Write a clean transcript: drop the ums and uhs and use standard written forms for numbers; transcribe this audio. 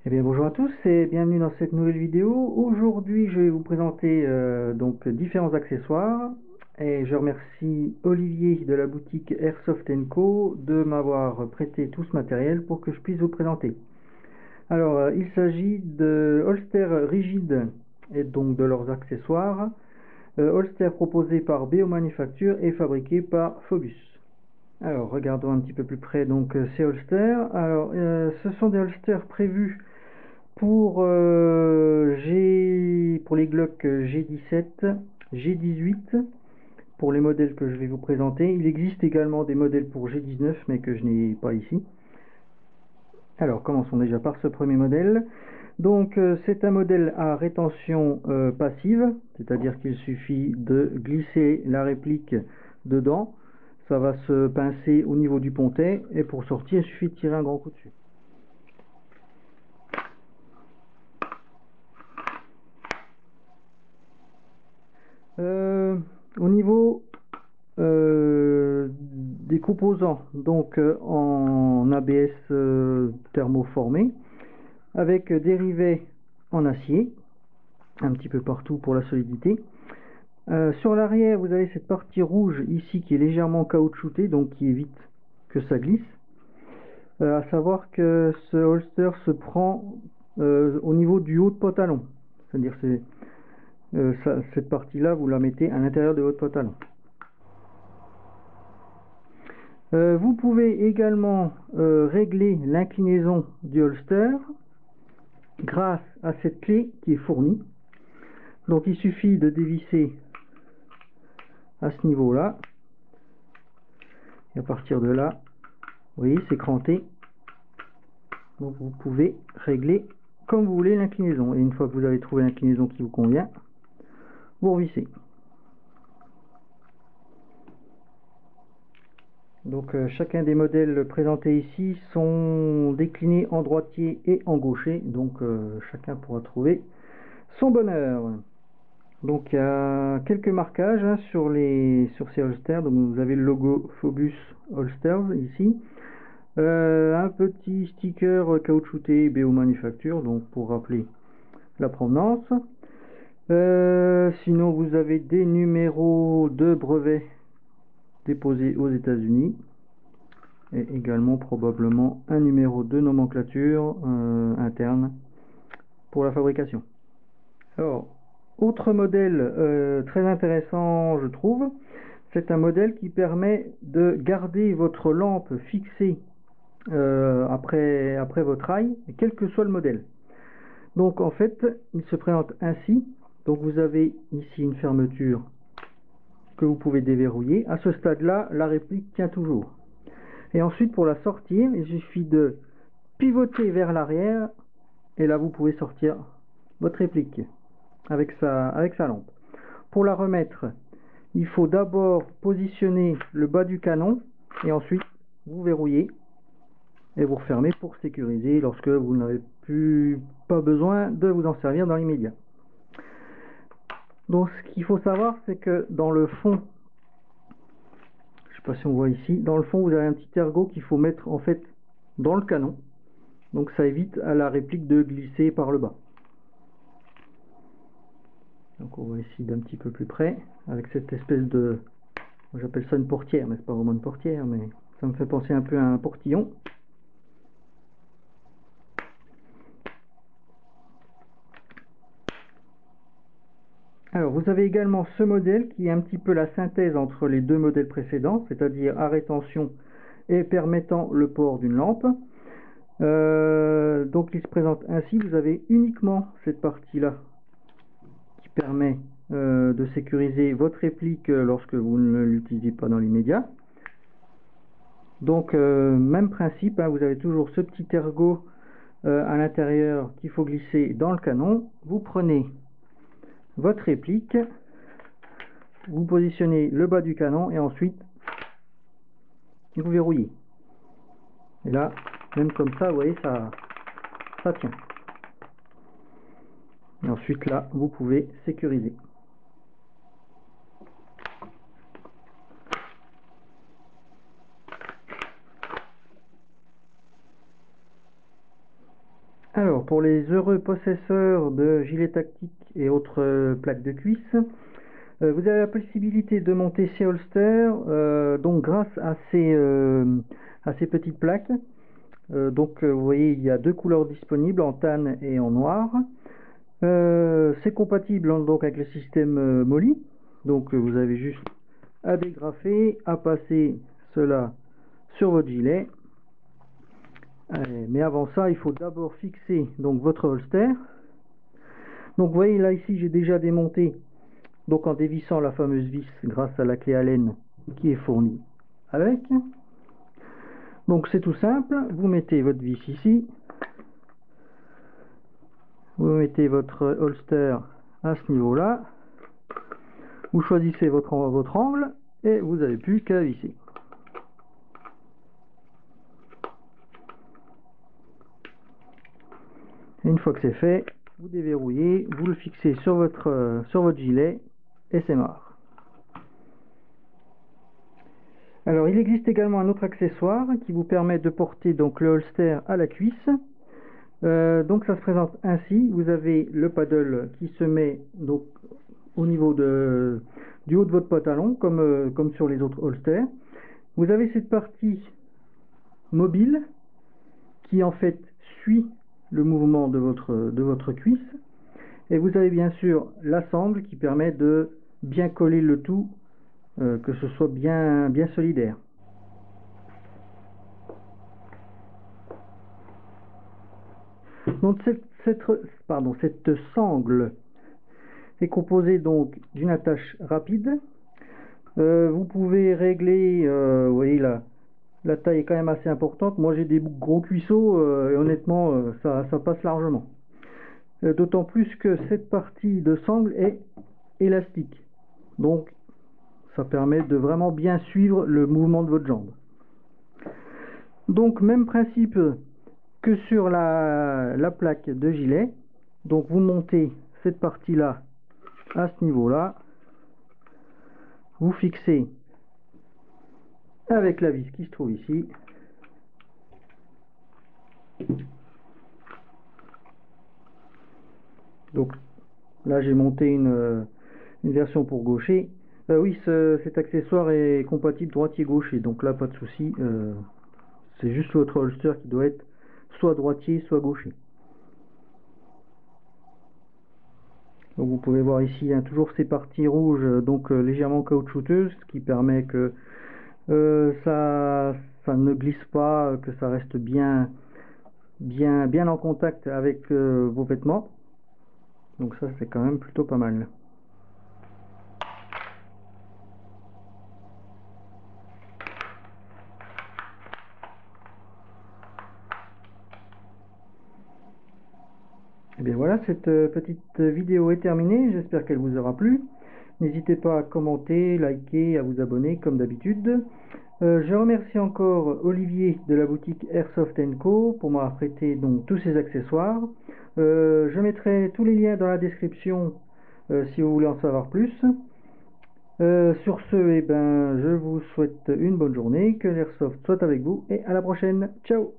Eh bien bonjour à tous et bienvenue dans cette nouvelle vidéo. Aujourd'hui je vais vous présenter donc différents accessoires et je remercie Olivier de la boutique Airsoft Co de m'avoir prêté tout ce matériel pour que je puisse vous présenter. Alors il s'agit de holsters rigides et donc de leurs accessoires. Holster proposé par BO Manufacture et fabriqué par Phobus. Alors regardons un petit peu plus près donc ces holsters. Alors ce sont des holsters prévus pour les Glock G17, G18, pour les modèles que je vais vous présenter. Il existe également des modèles pour G19, mais que je n'ai pas ici. Alors, commençons déjà par ce premier modèle. Donc, c'est un modèle à rétention passive, c'est-à-dire qu'il suffit de glisser la réplique dedans. Ça va se pincer au niveau du pontet, et pour sortir, il suffit de tirer un grand coup dessus. Au niveau des composants, donc en ABS thermoformé, avec des rivets en acier, un petit peu partout pour la solidité. Sur l'arrière, vous avez cette partie rouge ici qui est légèrement caoutchoutée, donc qui évite que ça glisse. À savoir que ce holster se prend au niveau du haut de pantalon, c'est-à-dire cette partie-là, vous la mettez à l'intérieur de votre pantalon. Vous pouvez également régler l'inclinaison du holster grâce à cette clé qui est fournie. Donc il suffit de dévisser à ce niveau-là. Et à partir de là, vous voyez, c'est cranté. Donc vous pouvez régler comme vous voulez l'inclinaison. Et une fois que vous avez trouvé l'inclinaison qui vous convient, vous revissez. Donc chacun des modèles présentés ici sont déclinés en droitier et en gaucher. Donc chacun pourra trouver son bonheur. Donc il y a quelques marquages hein, sur ces holsters. Donc vous avez le logo Phobus Holsters ici. Un petit sticker caoutchouté BO Manufacture, donc pour rappeler la provenance. Sinon vous avez des numéros de brevets déposés aux États-Unis et également probablement un numéro de nomenclature interne pour la fabrication. Alors, autre modèle très intéressant je trouve, c'est un modèle qui permet de garder votre lampe fixée après votre rail, quel que soit le modèle. Donc en fait, il se présente ainsi. Donc vous avez ici une fermeture que vous pouvez déverrouiller. À ce stade-là, la réplique tient toujours. Et ensuite, pour la sortir, il suffit de pivoter vers l'arrière et là, vous pouvez sortir votre réplique avec sa lampe. Pour la remettre, il faut d'abord positionner le bas du canon et ensuite vous verrouillez et vous refermez pour sécuriser lorsque vous n'avez pas besoin de vous en servir dans l'immédiat. Donc ce qu'il faut savoir, c'est que dans le fond, je sais pas si on voit ici, dans le fond vous avez un petit ergot qu'il faut mettre en fait dans le canon. Donc ça évite à la réplique de glisser par le bas. Donc on voit ici d'un petit peu plus près avec cette espèce de, j'appelle ça une portière, mais c'est pas vraiment une portière, mais ça me fait penser un peu à un portillon. Alors vous avez également ce modèle qui est un petit peu la synthèse entre les deux modèles précédents, c'est-à-dire à rétention et permettant le port d'une lampe. Donc il se présente ainsi, vous avez uniquement cette partie-là qui permet de sécuriser votre réplique lorsque vous ne l'utilisez pas dans l'immédiat. Donc même principe, hein, vous avez toujours ce petit ergot à l'intérieur qu'il faut glisser dans le canon. Vous prenez votre réplique, vous positionnez le bas du canon et ensuite vous verrouillez. Et là, même comme ça, vous voyez, ça tient. Et ensuite là, vous pouvez sécuriser. Alors, pour les heureux possesseurs de gilets tactiques et autres plaques de cuisse, vous avez la possibilité de monter ces holsters donc grâce à ces petites plaques. Vous voyez, il y a deux couleurs disponibles, en tan et en noir. C'est compatible donc avec le système MOLLE. Donc vous avez juste à dégrafer, à passer cela sur votre gilet. Mais avant ça, il faut d'abord fixer donc votre holster. Donc vous voyez là ici, j'ai déjà démonté donc en dévissant la fameuse vis grâce à la clé Allen qui est fournie avec. Donc c'est tout simple, vous mettez votre vis ici, vous mettez votre holster à ce niveau là, vous choisissez votre angle et vous n'avez plus qu'à visser. Et une fois que c'est fait, vous déverrouillez, vous le fixez sur votre gilet et c'est mort. Alors il existe également un autre accessoire qui vous permet de porter donc le holster à la cuisse. Donc ça se présente ainsi, vous avez le paddle qui se met donc au niveau du haut de votre pantalon comme sur les autres holsters. Vous avez cette partie mobile qui en fait suit le mouvement de votre cuisse, et vous avez bien sûr la sangle qui permet de bien coller le tout, que ce soit bien solidaire. Donc cette sangle est composée donc d'une attache rapide. Vous pouvez régler, vous voyez la taille est quand même assez importante. Moi j'ai des gros cuisseaux et honnêtement ça passe largement. D'autant plus que cette partie de sangle est élastique. Donc ça permet de vraiment bien suivre le mouvement de votre jambe. Donc même principe que sur la plaque de gilet. Donc vous montez cette partie là à ce niveau là, vous fixez avec la vis qui se trouve ici, donc là j'ai monté une version pour gaucher. Oui, cet accessoire est compatible droitier-gaucher, donc là pas de souci, c'est juste votre holster qui doit être soit droitier soit gaucher. Donc vous pouvez voir ici toujours ces parties rouges donc légèrement caoutchouteuses, ce qui permet que ça ne glisse pas, que ça reste bien en contact avec vos vêtements. Donc ça c'est quand même plutôt pas mal. Et bien voilà, cette petite vidéo est terminée, j'espère qu'elle vous aura plu. N'hésitez pas à commenter, liker, à vous abonner comme d'habitude. Je remercie encore Olivier de la boutique Airsoft & Co pour m'avoir prêté donc tous ces accessoires. Je mettrai tous les liens dans la description si vous voulez en savoir plus. Sur ce, je vous souhaite une bonne journée, que l'Airsoft soit avec vous et à la prochaine. Ciao!